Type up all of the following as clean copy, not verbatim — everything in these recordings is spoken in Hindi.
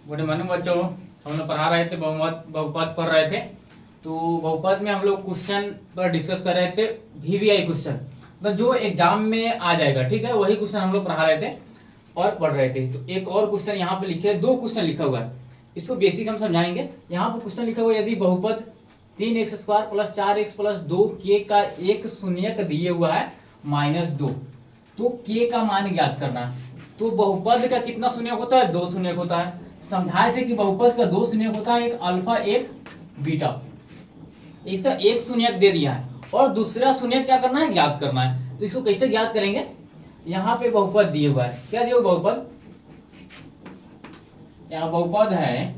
गुड मॉर्निंग बच्चों। हम लोग पढ़ा रहे थे बहुपद पढ़ रहे थे। तो बहुपद में हम लोग क्वेश्चन पर डिस्कस कर रहे थे। वीवीआई क्वेश्चन मतलब जो एग्जाम में आ जाएगा, ठीक है, वही क्वेश्चन हम लोग पढ़ा रहे थे और पढ़ रहे थे। तो एक और क्वेश्चन यहाँ पे लिखे, दो क्वेश्चन लिखा हुआ है, इसको बेसिक हम समझाएंगे। यहाँ पे क्वेश्चन लिखा हुआ है, यदि बहुपद 3x² + 4x + 2k का एक शून्यक दिए हुआ है -2, तो k का मान ज्ञात करना है। तो बहुपद का कितना शून्यक होता है? 2 शून्यक होता है। समझाए थे कि बहुपद का 2 शून्यक होता है, एक अल्फा एक बीटा। इसका एक शून्यक दे दिया है और दूसरा शून्यक क्या करना है? ज्ञात करना है। तो इसको कैसे ज्ञात करेंगे? यहाँ पे बहुपद दिए हुआ है, क्या दिया हुआ बहुपद? यहाँ बहुपद है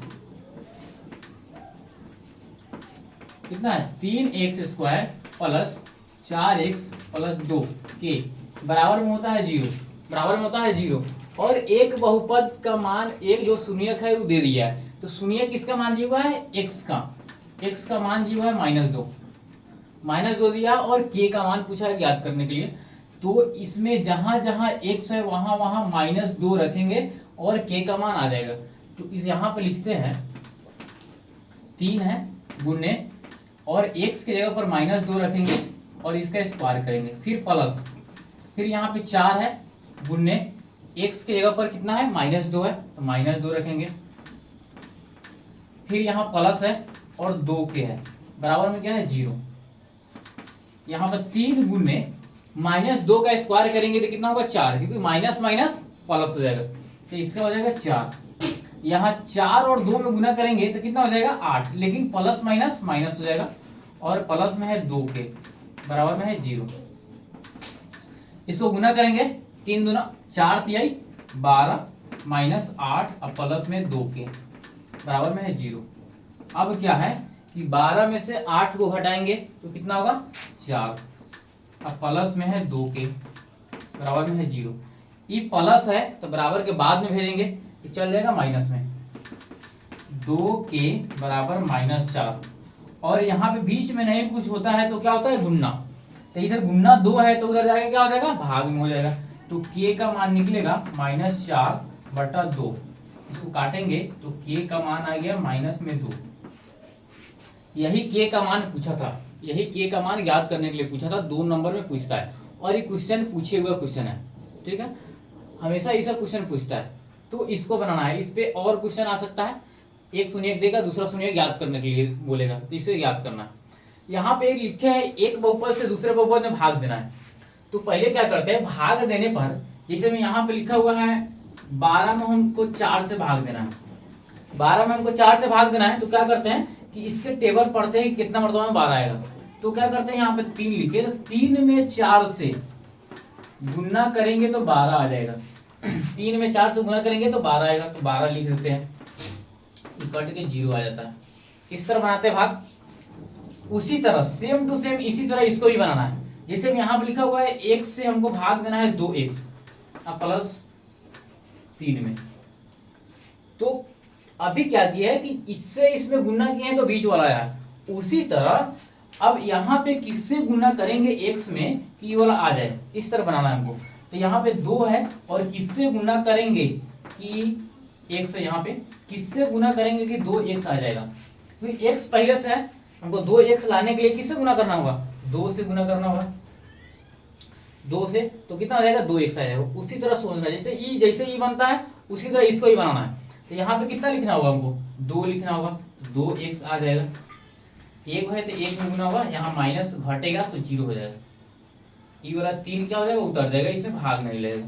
कितना है? 3x² + 4x + 2k बराबर में होता है 0, बराबर में होता है 0। और एक बहुपद का मान, एक जो शून्यक है वो दे दिया है। तो शून्यक किसका मान दिया हुआ है? x का मान दिया हुआ है -2 दिया और k का मान पूछा है ज्ञात करने के लिए। तो इसमें जहां जहां x है वहां वहां -2 रखेंगे और k का मान आ जाएगा। तो इस यहाँ पे लिखते हैं 3 है गुने, और x के जगह पर -2 रखेंगे और इसका स्क्वायर करेंगे, फिर प्लस, फिर यहाँ पे 4 है गुने, x के जगह पर कितना है? -2 है तो -2 रखेंगे, फिर यहाँ प्लस है और 2k है, बराबर में क्या है? 0। यहाँ पर 3 गुने -2 का स्क्वायर करेंगे तो कितना होगा? 4, क्योंकि माइनस माइनस प्लस हो जाएगा, तो इसका हो जाएगा 4। यहाँ 4 और 2 में गुना करेंगे तो कितना हो जाएगा? 8, लेकिन प्लस माइनस माइनस हो जाएगा और प्लस में है 2k, बराबर में है 0। इसको गुना करेंगे, 3 दूना 4 तिहाई 12 -8 अब प्लस में 2k बराबर में है 0। अब क्या है कि 12 में से 8 को घटाएंगे तो कितना होगा? 4, अब प्लस में है 2k बराबर में है 0। ये प्लस है तो बराबर के बाद में भेजेंगे तो चल जाएगा माइनस में, 2k बराबर -4। और यहाँ पे बीच में नहीं कुछ होता है तो क्या होता है? गुन्ना। तो इधर गुन्ना 2 है तो उधर जाके क्या हो जाएगा? भाग में हो जाएगा। तो k का मान निकलेगा -4/2। इसको काटेंगे तो k का मान आ गया -2। यही k का मान पूछा था, यही k का मान याद करने के लिए पूछा था, 2 नंबर में पूछता है और ये क्वेश्चन पूछे हुआ क्वेश्चन है, ठीक है, हमेशा ऐसा क्वेश्चन पूछता है। तो इसको बनाना है, इस पे और क्वेश्चन आ सकता है, एक शून्यक देगा, दूसरा शून्यक याद करने के लिए बोलेगा, तो इसे याद करना है। यहाँ पे एक लिखे है, एक बहुपद से दूसरे बहुपद में भाग देना है। तो पहले क्या करते हैं? भाग देने पर, जैसे में यहाँ पे लिखा हुआ है 12 में हमको 4 से भाग देना है, 12 में हमको 4 से भाग देना है, तो क्या करते हैं कि इसके टेबल पढ़ते हैं कितना मरतबा में 12 आएगा। तो क्या करते हैं, यहाँ पे 3 लिखे, तो 3 में 4 से गुना करेंगे तो 12 आ जाएगा। 3 में 4 से गुना करेंगे तो 12 आएगा, तो 12 लिख देते हैं, कट के 0 आ जाता है। इस तरह बनाते हैं भाग। उसी तरह सेम टू सेम इसी तरह इसको भी बनाना है। जैसे यहाँ पे लिखा हुआ है x से हमको भाग देना है 2x अब प्लस 3 में। तो अभी क्या किया है कि इससे इसमें गुना किए हैं तो बीच वाला आया। उसी तरह अब यहाँ पे किससे गुना करेंगे x में कि ये वाला आ जाए, इस तरह बनाना है हमको। तो यहाँ पे 2 है और किससे गुना करेंगे कि x है, यहाँ पे किससे गुना करेंगे कि 2x आ जाएगा। क्योंकि x पहले से है, हमको 2x लाने के लिए किससे गुना करना होगा? 2 से गुना करना होगा, 2 से, तो कितना आ जाएगा? 2x आ जाएगा। उसी तरह सोचना, जैसे ई बनता है उसी तरह इसको ही बनाना है। तो यहाँ पे कितना लिखना होगा हमको? 2 लिखना होगा, 2x आ जाएगा। 1 है तो 1 में गुना होगा, यहाँ माइनस घटेगा तो 0 हो जाएगा। ये वाला 3 क्या हो जाएगा? उतर जाएगा, इससे भाग नहीं लगेगा।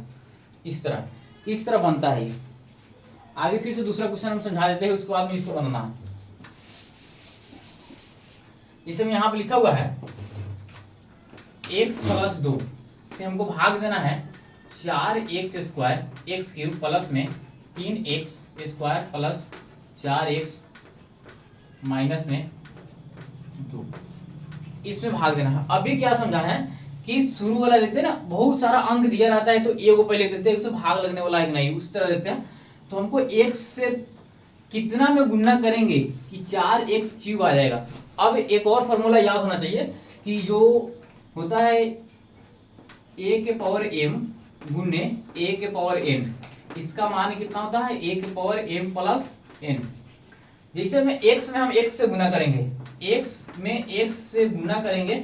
इस तरह बनता है ये। आगे फिर से दूसरा क्वेश्चन हम समझा देते हैं, उसके बाद में इसको बनाना है। इसमें यहाँ पे लिखा हुआ है x + 2 से हमको भाग देना है 4x² x³ प्लस में 3x² + 4x माइनस में 2, इसमें भाग देना है। अभी क्या समझा है कि शुरू वाला देते हैं ना, बहुत सारा अंक दिया रहता है तो ए को पहले देते हैं, उससे भाग लगने वाला है नहीं, उस तरह देते हैं। तो हमको x से कितना में गुना करेंगे कि 4x³ आ जाएगा। अब एक और फॉर्मूला याद होना चाहिए कि जो होता है a⁴m गुने a⁴n, इसका मान कितना होता है? a⁴m + n। जैसे में x में हम x से गुना करेंगे, x में x से गुना करेंगे,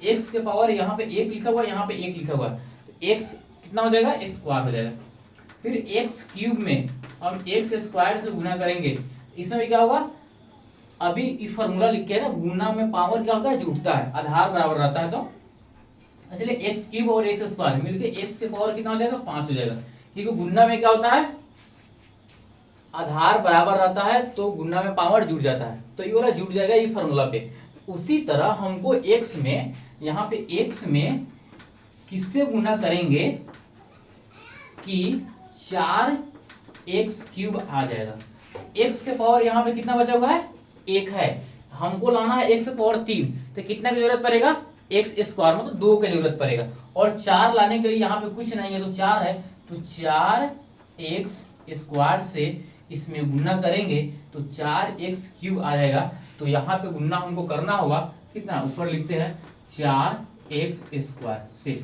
x के पावर यहाँ पे 1 लिखा हुआ, यहाँ पे 1 लिखा हुआ, x कितना हो जाएगा, x स्क्वायर हो जाएगा। फिर x क्यूब में हम x स्क्वायर से गुना करेंगे, इसमें क्या होगा, अभी ये फॉर्मूला लिखे है ना, गुना में पावर क्या होता है, जुड़ता है, आधार बराबर रहता है, तो इसलिए एक्स क्यूब और एक्स स्क्वायर मिलके एक्स के पावर कितना हो जाएगा, 5 हो जाएगा, क्योंकि गुना में क्या होता है, आधार बराबर रहता है, तो गुना में पावर जुड़ जाता है, तो ये वाला जुड़ जाएगा ये फॉर्मूला पे। उसी तरह हमको एक्स में, यहाँ पे एक्स में किससे गुना करेंगे कि 4x क्यूब आ जाएगा। x के पावर यहाँ पे कितना बचा हुआ है, 1 है, हमको लाना है x के पावर 3, तो कितना की जरूरत पड़ेगा, x स्क्वायर मतलब 2 की जरूरत पड़ेगा, और 4 लाने के लिए यहाँ पे कुछ नहीं है, तो 4 है, तो 4x स्क्वायर से इसमें गुना करेंगे तो 4x क्यूब आ जाएगा। तो यहाँ पे गुना हमको करना होगा कितना, ऊपर लिखते हैं 4x स्क्वायर से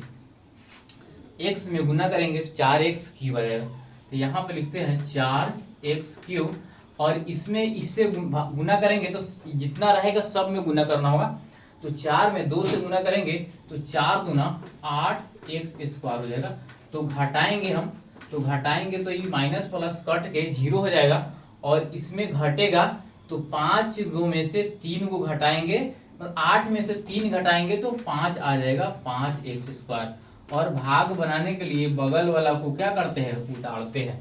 x में गुना करेंगे तो 4x क्यूब आ जाएगा, तो यहाँ पे लिखते हैं 4x क्यूब, और इसमें इससे गुना करेंगे तो जितना रहेगा सब में गुना करना होगा, तो 4 में 2 से गुना करेंगे तो 4 दूना 8x स्क्वायर हो जाएगा। तो घटाएंगे हम, तो घटाएंगे तो ये माइनस प्लस कट के 0 हो जाएगा, और इसमें घटेगा तो 5 गो में से 3 को घटाएंगे, तो 8 में से 3 घटाएंगे तो 5 आ जाएगा, 5x स्क्वायर। और भाग बनाने के लिए बगल वाला को क्या करते हैं, उतारते हैं,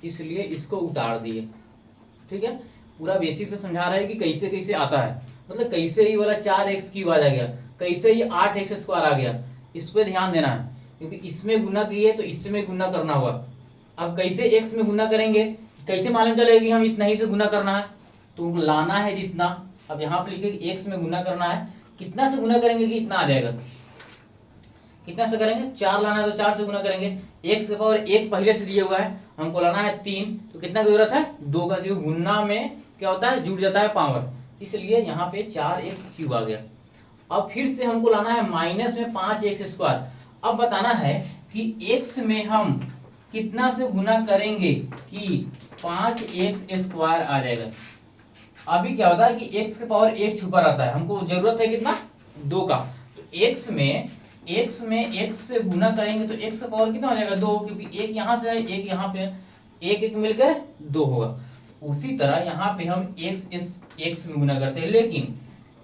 इसलिए इसको उतार दिए। ठीक है, पूरा बेसिक से समझा रहा है कि कैसे कैसे आता है, मतलब कैसे ही वाला 4x क्यूब आ गया, कैसे ही 8x स्क्वायर आ गया, इस पर ध्यान देना है, क्योंकि इसमें गुना किए तो इसमें गुना करना होगा। अब कैसे x में गुना करेंगे, कैसे मालूम चलेगा कि हम इतना ही से गुना करना है, तो लाना है जितना, अब यहाँ पे लिखे x में गुना करना है, कितना से गुना करेंगे कि इतना आ जाएगा, कितना से करेंगे, 4 लाना है तो 4 से गुना करेंगे, x के पावर 1 पहले से दिया हुआ है, हमको लाना है 3, तो कितना की जरूरत है, 2 का, क्योंकि गुना में क्या होता है, जुड़ जाता है पावर, इसलिए यहाँ पे 4x क्यूब आ गया। अब फिर से हमको लाना है माइनस में 5x स्क्वायर। अब बताना है कि x में हम कितना से गुना करेंगे कि 5x स्क्वायर आ जाएगा। अभी क्या होता है कि x के पावर 1 छुपा रहता है, हमको जरूरत है कितना, 2 का, तो x में x से गुना करेंगे तो x का पावर कितना हो जाएगा, 2, क्योंकि एक यहाँ से है, एक यहाँ पे, एक एक मिलकर 2 होगा। उसी तरह यहाँ पे हम x में गुना करते हैं, लेकिन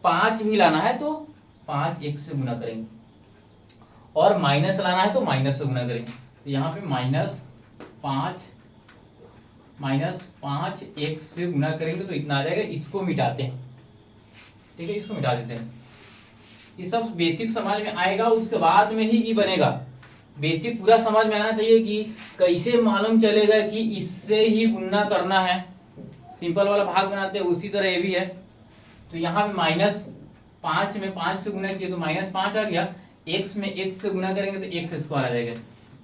5 भी लाना है तो 5x से गुना करेंगे, और माइनस लाना है तो माइनस से गुना करेंगे, तो यहाँ पे -5x से गुना करेंगे तो इतना आ जाएगा। इसको मिटाते हैं, ठीक है, इसको मिटा देते हैं, ये सब बेसिक समझ में आएगा, उसके बाद में ही ये बनेगा। बेसिक पूरा समझ में आना चाहिए कि कैसे मालूम चलेगा कि इससे ही गुना करना है, सिंपल वाला भाग बनाते हैं उसी तरह ये भी है। तो यहाँ पे -5 में 5 से गुना किए तो -5 आ गया, x में x से गुना करेंगे तो x स्क्वायर आ जाएगा।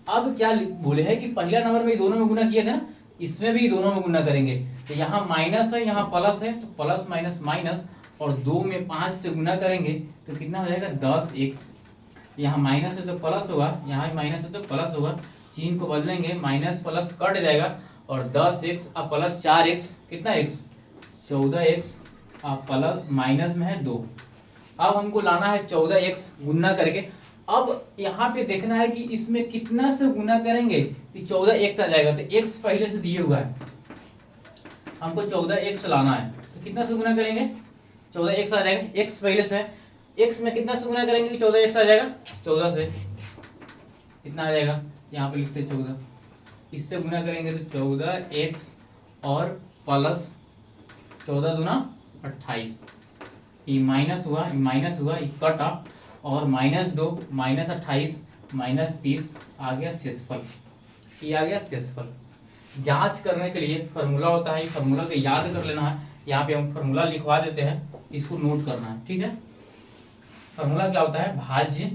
अब क्या बोले है कि पहला नंबर में दोनों में गुना किए थे ना, इसमें भी दोनों में गुना करेंगे, तो यहाँ माइनस है यहाँ प्लस है, तो प्लस माइनस माइनस, और 2 में 5 से गुना करेंगे तो कितना हो जाएगा, 10x, यहाँ माइनस है तो प्लस होगा, यहाँ माइनस है तो प्लस होगा, चिन्ह को बदलेंगे, माइनस प्लस कट जाएगा, और 10x अब प्लस 4x, कितना x, 14x, अब प्लस माइनस में है 2। अब हमको लाना है 14x गुना करके। अब यहाँ पे देखना है कि इसमें कितना से गुना करेंगे कि 14x आ जाएगा, तो x पहले से दिए हुआ है, हमको 14x लाना है, तो कितना से गुना करेंगे, 14x आ जाएगा, x पहले से है, x में कितना से गुना करेंगे कि 14x आ जाएगा, 14 से कितना आ जाएगा, यहाँ पे लिखते 14, इससे गुना करेंगे तो 14x और प्लस 14 दूना 28, ये माइनस हुआ, ये कटा, और -2 -28 -30 आ गया शेषफल, ये आ गया शेषफल। जांच करने के लिए फार्मूला होता है, फार्मूला को याद कर लेना है, यहाँ पे हम फार्मूला लिखवा देते हैं, इसको नोट करना है, ठीक है। फार्मूला क्या होता है, भाज्य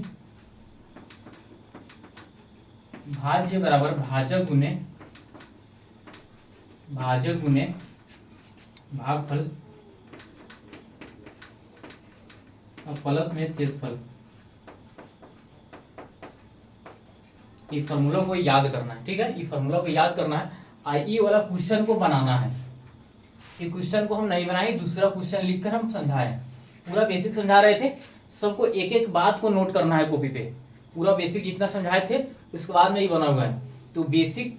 बराबर भाजक गुने भागफल और प्लस में शेषफल। ये फार्मूला को याद करना है, ठीक है, ये फार्मूला को याद करना है, आई वाला क्वेश्चन को बनाना है। कि क्वेश्चन को हम नहीं बनाए, दूसरा क्वेश्चन लिखकर हम समझाए। पूरा बेसिक समझा रहे थे, सबको एक एक बात को नोट करना है कॉपी पे। पूरा बेसिक जितना समझाए थे उसके बाद में ये बना हुआ है। तो बेसिक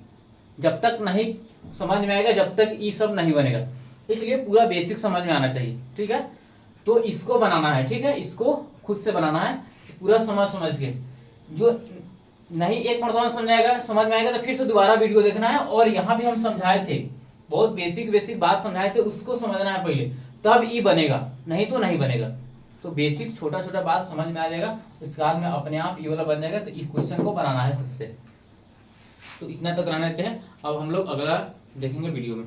जब तक नहीं समझ में आएगा जब तक ये सब नहीं बनेगा, इसलिए पूरा बेसिक समझ में आना चाहिए। ठीक है, तो इसको बनाना है। ठीक है, इसको खुद से बनाना है पूरा समझ के। जो नहीं एक मरतबा समझ में आएगा तो फिर से दोबारा वीडियो देखना है। और यहाँ भी हम समझाए थे, बहुत बेसिक बात समझाए थे, उसको समझना है पहले, तब ये बनेगा, नहीं तो नहीं बनेगा। तो बेसिक छोटा बात समझ में आ जाएगा, उसके बाद में अपने आप ये वाला बन जाएगा। तो इस क्वेश्चन को बनाना है खुद से। तो इतना तक रहना चाहते हैं। अब हम लोग अगला देखेंगे वीडियो में।